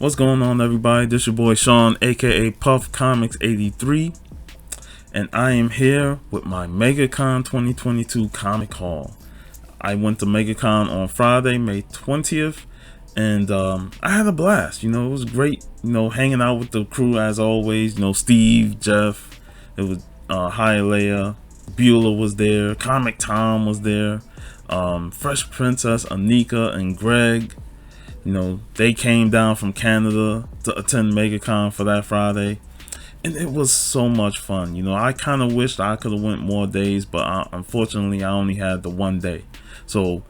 What's going on, everybody? This your boy Shaun, aka Puff Comics 83, and I am here with my Megacon 2022 comic haul. I went to Megacon on Friday, May 20th, and I had a blast. It was great. Hanging out with the crew as always. Steve, Jeff, it was Hialeah, Beulah was there, Comic Tom was there, Fresh Princess, Anika, and Greg. They came down from Canada to attend Megacon for that Friday, and it was so much fun. I kind of wished I could have went more days, but unfortunately I only had the one day. So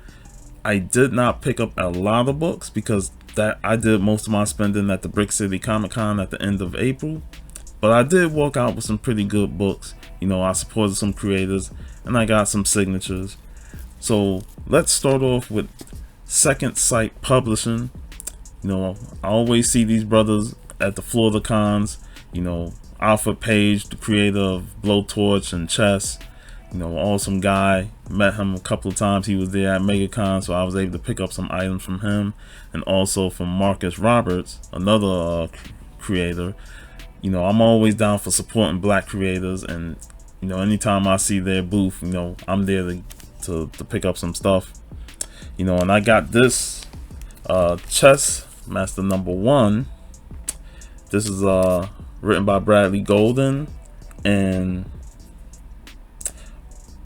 I did not pick up a lot of books because I did most of my spending at the Brick City Comic Con at the end of April. But I did walk out with some pretty good books. I supported some creators and I got some signatures. So let's start off with Second Sight Publishing. I always see these brothers at the Florida cons. Alfred Page, the creator of Blowtorch and Chess, awesome guy. Met him a couple of times. He was there at Megacon, so I was able to pick up some items from him, and also from Marcus Roberts, another creator. I'm always down for supporting black creators, and anytime I see their booth, I'm there to pick up some stuff. And I got this Chess Master #1. This is written by Bradley Golden and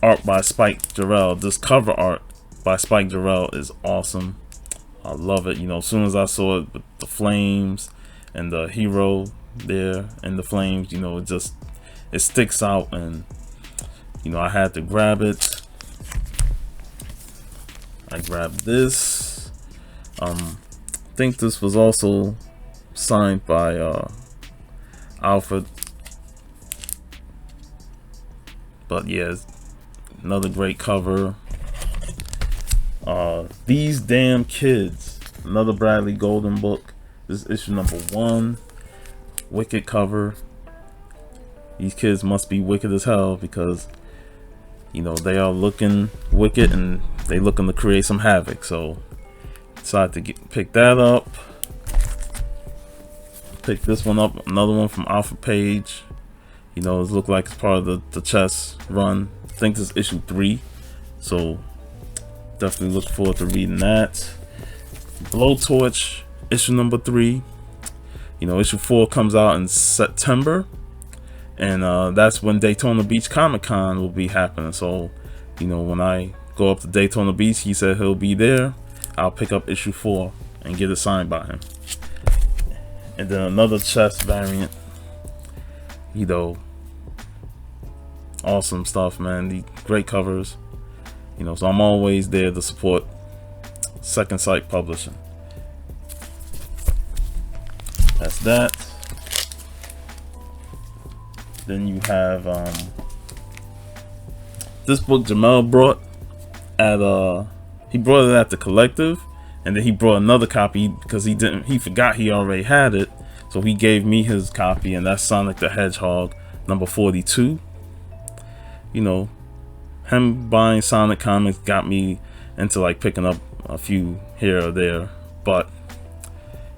art by Spike Jarrell. This cover art by Spike Jarrell is awesome. I love it. As soon as I saw it with the flames and the hero there in the flames, it sticks out, and I had to grab it. I grabbed this. I think this was also signed by Alfred. But yeah, another great cover. These Damn Kids, another Bradley Golden book. This is issue #1. Wicked cover. These kids must be wicked as hell because they are looking wicked and they looking to create some havoc. So decided to pick that up. Pick this one up, another one from Alfred Page. It looked like it's part of the Chess run. I think this is issue 3, so definitely look forward to reading that. Blowtorch issue #3. Issue 4 comes out in September, and that's when Daytona Beach Comic Con will be happening. So when I go up to Daytona Beach, he said he'll be there. I'll pick up issue 4 and get it signed by him. And then another Chess variant. Awesome stuff, man. The great covers. So I'm always there to support Second Sight Publishing. That's that. Then you have this book Jamel brought at he brought it at the Collective, and then he brought another copy because he forgot he already had it, so he gave me his copy, and that's Sonic the Hedgehog #42. Him buying Sonic comics got me into picking up a few here or there, but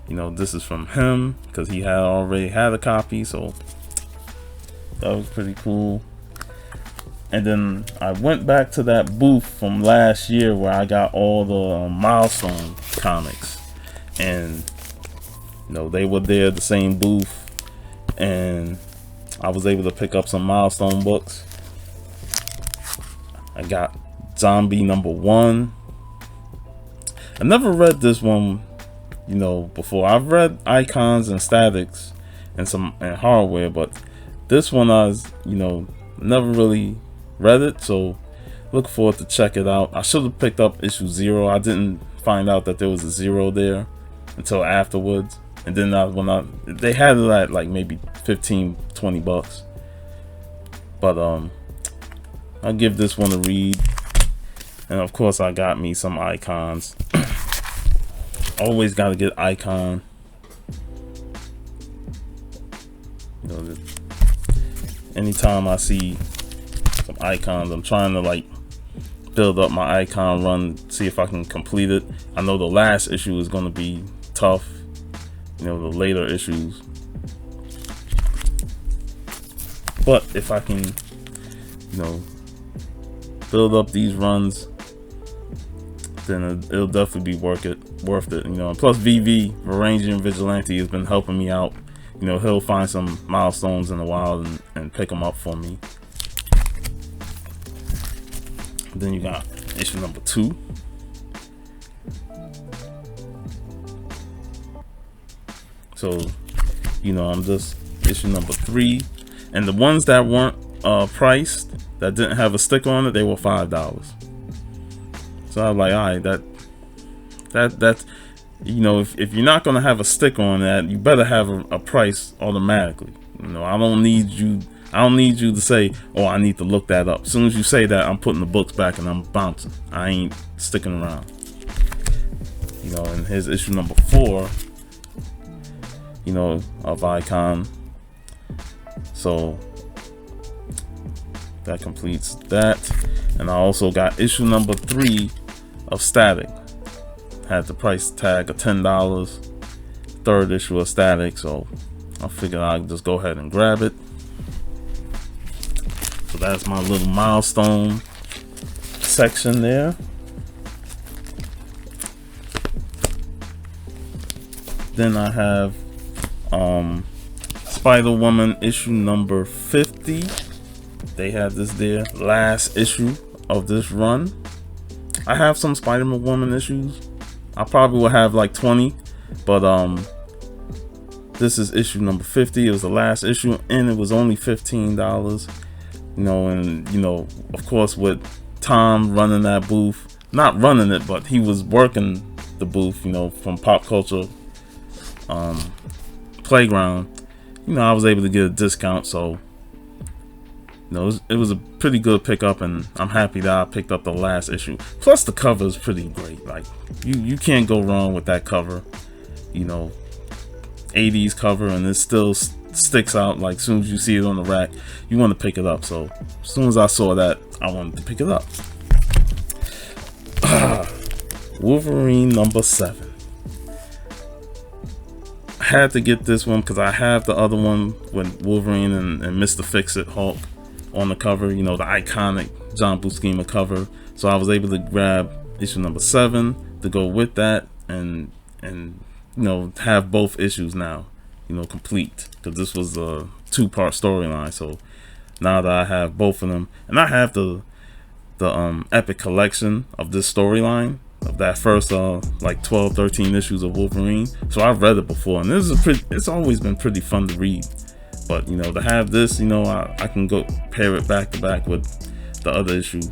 this is from him because he already had a copy, so that was pretty cool. And then I went back to that booth from last year where I got all the Milestone comics, and they were there, the same booth, and I was able to pick up some Milestone books. I got Zombie #1. I never read this one before. I've read Icons and Statics and Hardware, but this one I was never really read it, so look forward to check it out. I should have picked up issue 0. I didn't find out that there was a 0 there until afterwards, and then they had it at maybe $15-20, but I'll give this one a read. And of course I got me some Icons. Always got to get Icon. Anytime I see some Icons, I'm trying to build up my Icon run, see if I can complete it. I know the last issue is going to be tough, the later issues. But if I can, build up these runs, then it'll definitely be worth it. And plus VV, Varangian Vigilante, has been helping me out. He'll find some milestones in the wild and pick them up for me. Then you got issue number 2. So, I'm just issue number 3, and the ones that weren't priced, that didn't have a sticker on it, they were $5. So I was like, all right, that's if you're not gonna have a sticker on that, you better have a price automatically. I don't need you to say, oh, I need to look that up. As soon as you say that, I'm putting the books back and I'm bouncing. I ain't sticking around. And here's issue number 4, of Icon. So that completes that. And I also got issue number 3 of Static. Had the price tag of $10. 3rd issue of Static, so I figured I'd just go ahead and grab it. So that's my little milestone section there. Then I have Spider-Woman issue number 50. They had this there, last issue of this run. I have some Spider-Woman issues. I probably will have like 20, but this is issue number 50. It was the last issue, and it was only $15. And of course, with Tom running that booth, not running it, but he was working the booth, from Pop Culture Playground. I was able to get a discount, so it was a pretty good pickup, and I'm happy that I picked up the last issue. Plus the cover is pretty great. Like you can't go wrong with that cover. 80s cover, and it still sticks out. Like as soon as you see it on the rack, you want to pick it up. So as soon as I saw that, I wanted to pick it up. Wolverine number 7. I had to get this one because I have the other one with Wolverine and Mr. Fix-It Hulk on the cover, the iconic John Buscema cover. So I was able to grab issue number 7 to go with that, and have both issues now, complete, because this was a 2-part storyline. So now that I have both of them, and I have the EPIC collection of this storyline, of that first like 12-13 issues of Wolverine. So I've read it before, and it's always been pretty fun to read. But to have this, I can go pair it back to back with the other issue.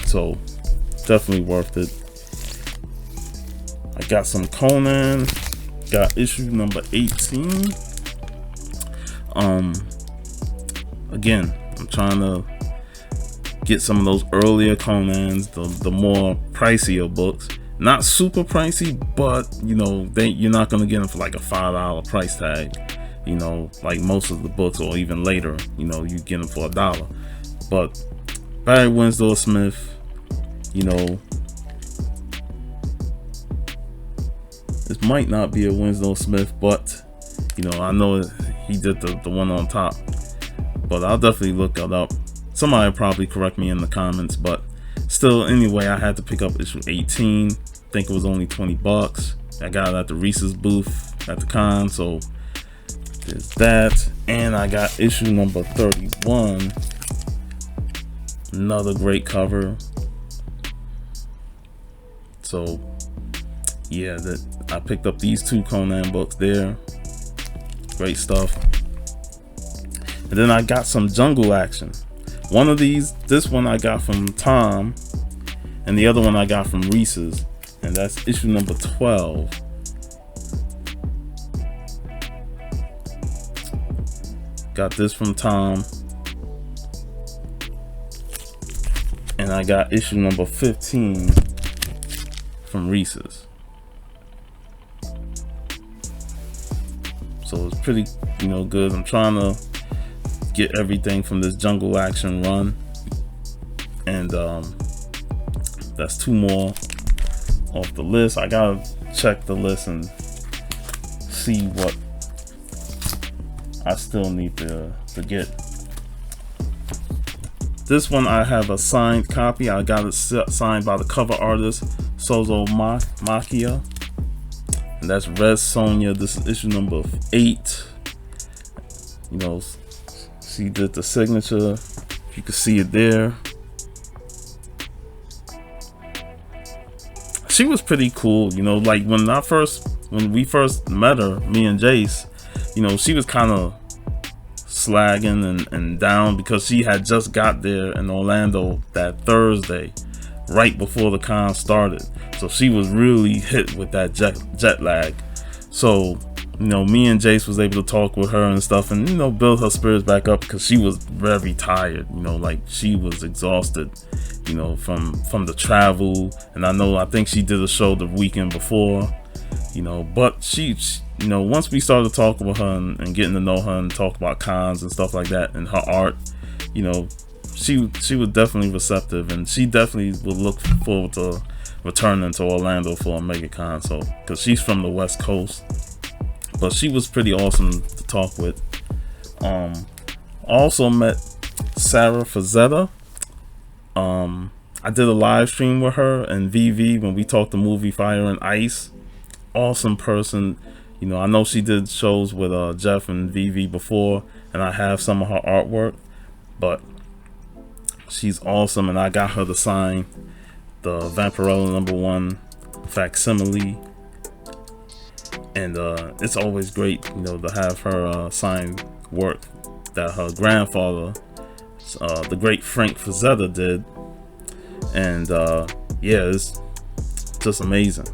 So definitely worth it. I got some Conan, got issue number 18. Again, I'm trying to get some of those earlier Conans, the more pricier books. Not super pricey, but you're not gonna get them for like a $5 price tag. Like most of the books, or even later, you get them for $1. But Barry Windsor Smith, this might not be a Winslow Smith, but I know he did the one on top. But I'll definitely look it up. Somebody will probably correct me in the comments, but still, anyway, I had to pick up issue 18. I think it was only $20. I got it at the Reese's booth at the con, so there's that. And I got issue number 31. Another great cover. So yeah, I picked up these 2 Conan books there. Great stuff. And then I got some Jungle Action. One of these, this one I got from Tom, and the other one I got from Reese's, and that's issue number 12. Got this from Tom, and I got issue number 15 from Reese's. So it's pretty, good. I'm trying to get everything from this Jungle Action run, and that's 2 more off the list. I gotta check the list and see what I still need to get. This one I have a signed copy. I got it signed by the cover artist Sozo Makia, and that's Red Sonja. This is issue number 8. You know, she did the signature. You can see it there. She was pretty cool, you know. Like when we first met her, me and Jace, you know, she was kind of slagging and down because she had just got there in Orlando that Thursday, right before the con started. So she was really hit with that jet lag. So, you know, me and Jace was able to talk with her and stuff, and, you know, build her spirits back up, because she was very tired, you know, like she was exhausted, you know, from the travel. And I think she did a show the weekend before, you know, but she you know, once we started talking with her and getting to know her and talk about cons and stuff like that and her art, you know, she was definitely receptive, and she definitely would look forward to returning to Orlando for a Megacon. So, because she's from the West Coast, but she was pretty awesome to talk with. Also met Sarah Frazetta. I did a live stream with her and VV when we talked the movie Fire and Ice. Awesome person. You know, I know she did shows with Jeff and VV before, and I have some of her artwork, but she's awesome, and I got her to sign the Vampirella #1 facsimile, and it's always great, you know, to have her sign work that her grandfather, the great Frank Frazetta, did. And yeah, it's just amazing.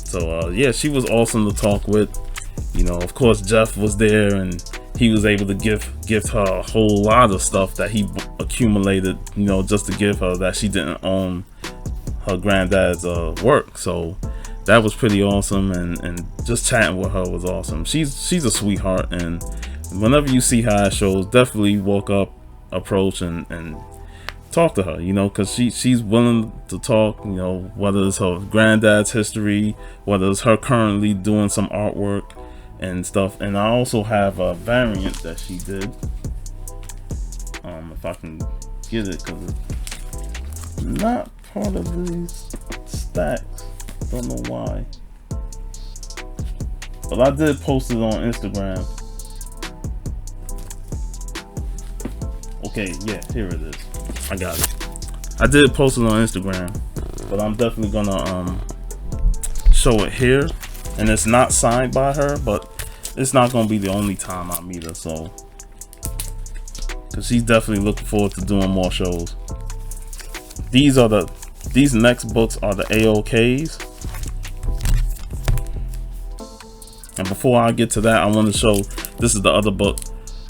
So yeah, she was awesome to talk with. You know, of course Jeff was there, and he was able to gift her a whole lot of stuff that he accumulated, you know, just to give her, that she didn't own her granddad's work. So that was pretty awesome, and just chatting with her was awesome. She's a sweetheart, and whenever you see her at shows, definitely walk up, approach, and talk to her, you know, because she's willing to talk, you know, whether it's her granddad's history, whether it's her currently doing some artwork and stuff. And I also have a variant that she did, if I can get it, because it's not part of these stacks, don't know why, but I did post it on Instagram. Okay, yeah, here it is. I got it. I did post it on Instagram, but I'm definitely gonna show it here. And it's not signed by her, but it's not gonna be the only time I meet her. So, because she's definitely looking forward to doing more shows. These next books are the AOKs. And before I get to that, I want to show, this is the other book,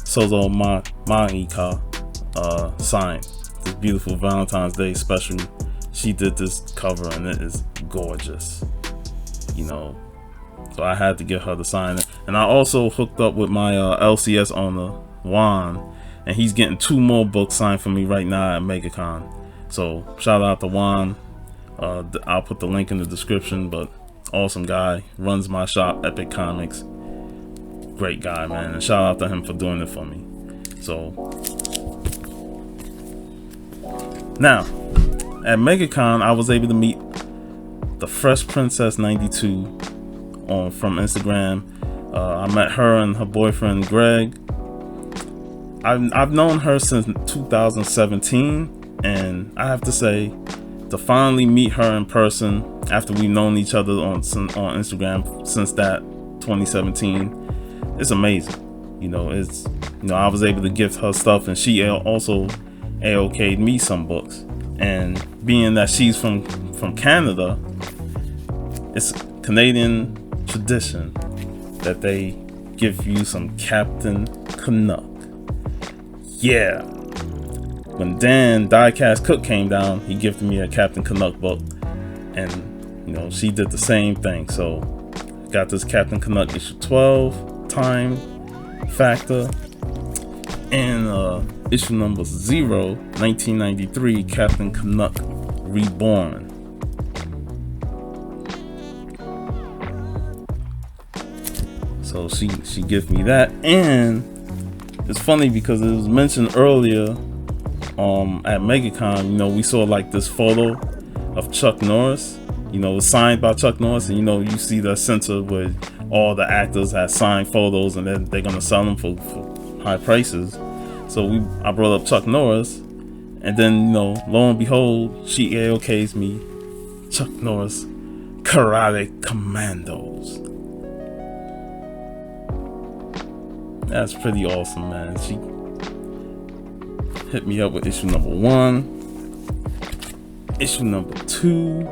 Sozo Maika signed. This beautiful Valentine's Day special. She did this cover, and it is gorgeous, you know, so I had to get her to sign it. And I also hooked up with my LCS owner, Juan, and he's getting 2 more books signed for me right now at Megacon. So shout out to Juan. I'll put the link in the description, but awesome guy, runs my shop, EPIC Comics. Great guy, man, and shout out to him for doing it for me. So now at Megacon, I was able to meet the Fresh Princess 92 from Instagram. I met her and her boyfriend Greg. I've known her since 2017, and I have to say, to finally meet her in person after we've known each other on Instagram since that 2017, it's amazing. You know, I was able to gift her stuff, and she also AOK'd me some books. And being that she's from Canada, it's Canadian tradition that they give you some Captain Canuck. Yeah. When Dan Diecast Cook came down, he gifted me a Captain Canuck book, and you know, she did the same thing. So got this Captain Canuck issue 12, Time Factor, and issue number 0, 1993, Captain Canuck Reborn. So she gave me that. And it's funny because it was mentioned earlier at Megacon, you know, we saw like this photo of Chuck Norris, you know, it was signed by Chuck Norris, and you know, you see the center where all the actors have signed photos, and then they're gonna sell them for high prices. So I brought up Chuck Norris, and then, you know, lo and behold, she AOKs me Chuck Norris Karate Commandos. That's pretty awesome, man. She hit me up with issue number 1, issue number 2,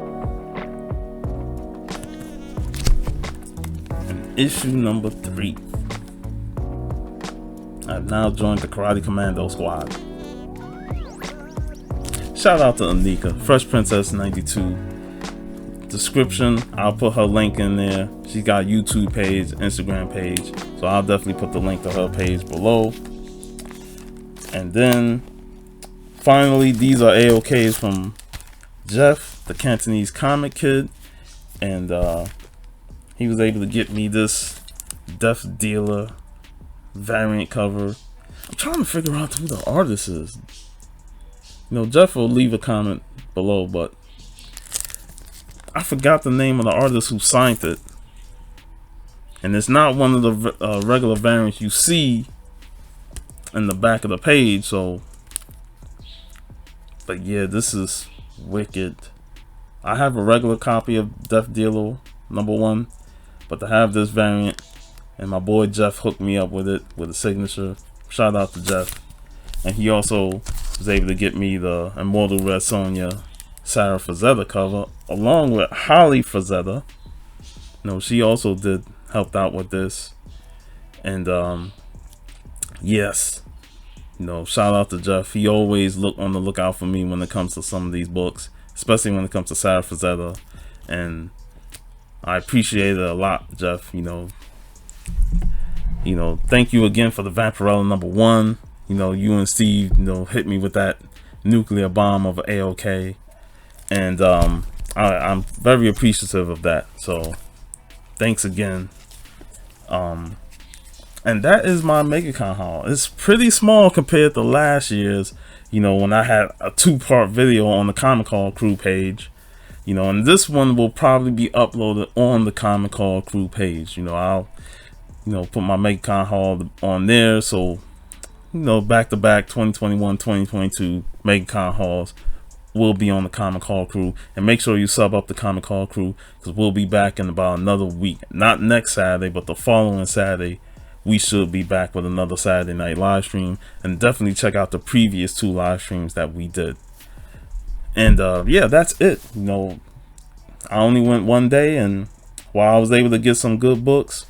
and issue number 3. I've now joined the Karate Commando squad. Shout out to Anika, Fresh Princess 92. Description, I'll put her link in there. She's got a YouTube page, Instagram page, so I'll definitely put the link to her page below. And then finally, these are AOKs from Jeff, the Cantonese comic kid, and he was able to get me this Death Dealer variant cover. I'm trying to figure out who the artist is. You know, Jeff will leave a comment below, but I forgot the name of the artist who signed it. And it's not one of the regular variants you see in the back of the page. So, but yeah, this is wicked. I have a regular copy of Death Dealer #1, but to have this variant, and my boy Jeff hooked me up with it with a signature. Shout out to Jeff. And he also was able to get me the Immortal Red Sonja Sarah Frazetta cover, along with Holly Frazetta. You know, she also helped out with this. And yes, you know, shout out to Jeff. He always look on the lookout for me when it comes to some of these books, especially when it comes to Sarah Frazetta. And I appreciate it a lot, Jeff. You know, thank you again for the Vampirella #1. You know, you and Steve, you know, hit me with that nuclear bomb of AOK, and I'm very appreciative of that. So thanks again. And that is my Megacon haul. It's pretty small compared to last year's, you know, when I had a 2-part video on the Comic Hall Crew page. You know, and this one will probably be uploaded on the Comic Hall Crew page. You know, I'll, you know, put my Megacon haul on there. So, you know, back-to-back 2021, 2022 Megacon hauls will be on the Comic Hall Crew. And make sure you sub up the Comic Hall Crew, because we'll be back in about another week. Not next Saturday, but the following Saturday, we should be back with another Saturday night live stream. And definitely check out the previous 2 live streams that we did. And yeah, that's it. You know, I only went one day, and while I was able to get some good books,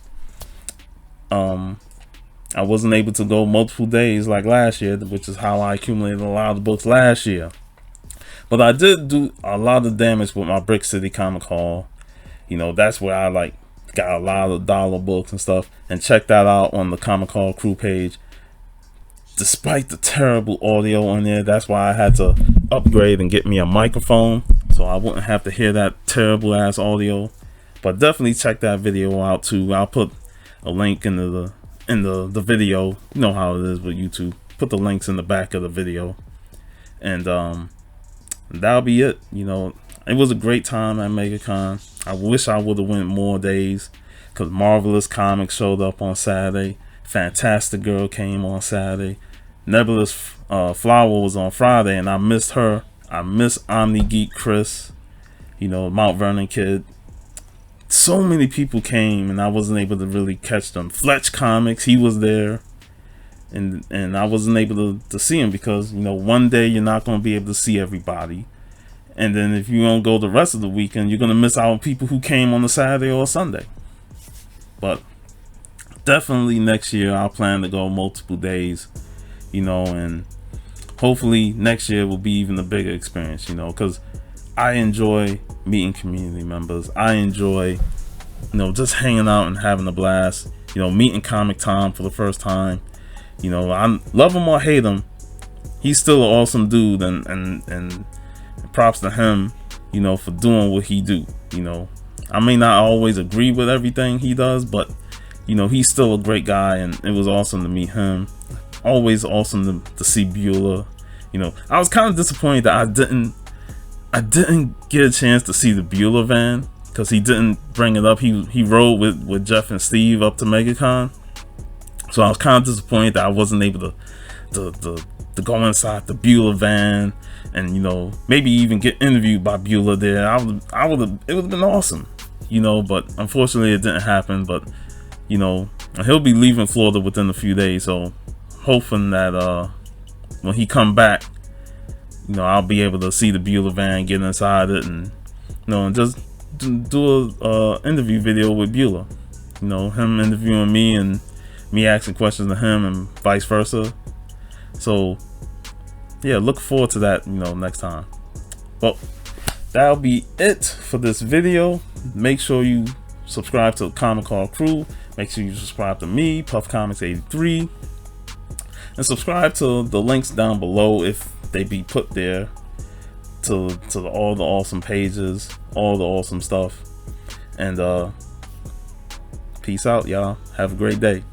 I wasn't able to go multiple days like last year, which is how I accumulated a lot of books last year. But I did do a lot of damage with my Brick City Comic Hall. You know, that's where I like got a lot of dollar books and stuff. And check that out on the Comic Hall Crew page. Despite the terrible audio on there, that's why I had to upgrade and get me a microphone, so I wouldn't have to hear that terrible ass audio. But definitely check that video out too. I'll put a link in the video. You know how it is with YouTube. Put the links in the back of the video. And that'll be it. You know, it was a great time at Megacon. I wish I would have went more days, because Marvelous Comics showed up on Saturday. Fantastic Girl came on Saturday. Nebulous Flower was on Friday, and I missed her. I miss Omni Geek Chris, you know, Mount Vernon Kid. So many people came, and I wasn't able to really catch them. Fletch Comics, he was there, and I wasn't able to see him, because, you know, one day you're not going to be able to see everybody, and then if you don't go the rest of the weekend, you're going to miss out on people who came on the Saturday or Sunday. But definitely next year I'll plan to go multiple days, you know, and hopefully next year will be even a bigger experience, you know, because I enjoy meeting community members. I enjoy, you know, just hanging out and having a blast, you know, meeting Comic Tom for the first time. You know, I love him or hate him, he's still an awesome dude, and props to him, you know, for doing what he do. You know, I may not always agree with everything he does, but you know, he's still a great guy, and it was awesome to meet him. Always awesome to see Bueller. You know, I was kind of disappointed that I didn't get a chance to see the Bueller van, because he didn't bring it up. He rode with Jeff and Steve up to MegaCon, so I was kind of disappointed that I wasn't able to go inside the Bueller van and, you know, maybe even get interviewed by Bueller there. It would have been awesome, you know, but unfortunately it didn't happen. But, you know, he'll be leaving Florida within a few days, so hoping that when he come back, you know, I'll be able to see the Bueller van, get inside it, and, you know, and just do a interview video with Bueller. You know, him interviewing me and me asking questions to him, and vice versa. So yeah, look forward to that, you know, next time. Well, that'll be it for this video. Make sure you subscribe to the Comic Hall crew. Make sure you subscribe to me, Puff Comics 83, and subscribe to the links down below if they be put there, to all the awesome pages, all the awesome stuff. And peace out, y'all. Have a great day.